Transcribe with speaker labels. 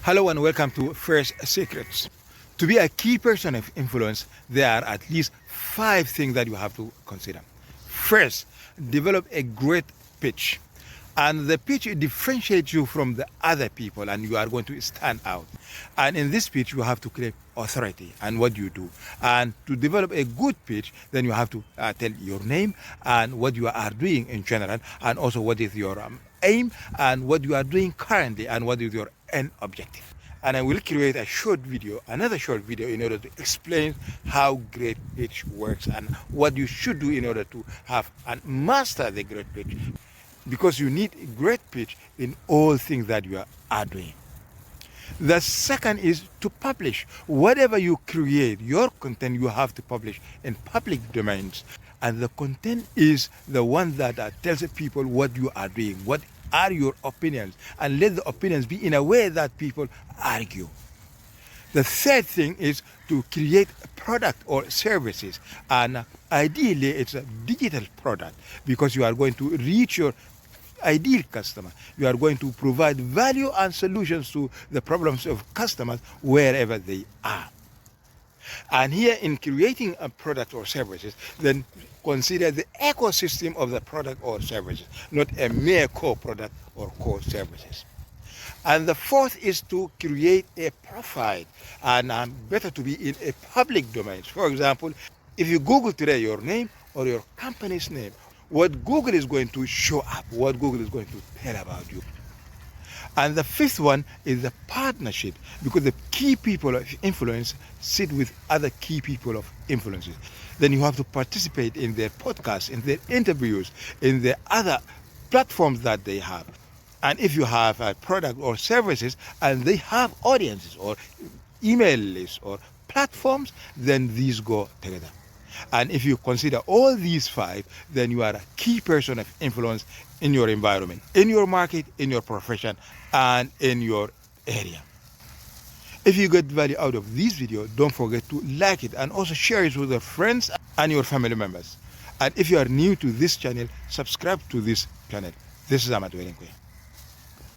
Speaker 1: Hello and welcome to First Secrets. To be a key person of influence, there are at least 5 things that you have to consider. First, develop a great pitch. And the pitch differentiates you from the other people and you are going to stand out. And in this pitch, you have to create authority and what you do. And to develop a good pitch, then you have to tell your name and what you are doing in general, and also what is your aim and what you are doing currently and what is your end objective. And I will create a short video, another short video, in order to explain how great pitch works and what you should do in order to have and master the great pitch. Because you need a great pitch in all things that you are doing. The second is to publish. Whatever you create, your content, you have to publish in public domains. And the content is the one that tells people what you are doing, what are your opinions, and let the opinions be in a way that people argue. The third thing is to create a product or services, and ideally it's a digital product, because you are going to reach your ideal customer. You are going to provide value and solutions to the problems of customers wherever they are. And here, in creating a product or services, then consider the ecosystem of the product or services, not a mere core product or core services. And the fourth is to create a profile, and better to be in a public domain. For example, if you Google today your name or your company's name, what Google is going to show up, what Google is going to tell about you. And the fifth one is the partnership, because the key people of influence sit with other key people of influences. Then you have to participate in their podcasts, in their interviews, in the other platforms that they have. And if you have a product or services and they have audiences or email lists or platforms, then these go together. And if you consider all these 5, then you are a key person of influence in your environment, in your market, in your profession, and in your area. If you get value out of this video, don't forget to like it and also share it with your friends and your family members. And if you are new to this channel, subscribe to this channel. This is Ahmad Welinkwe.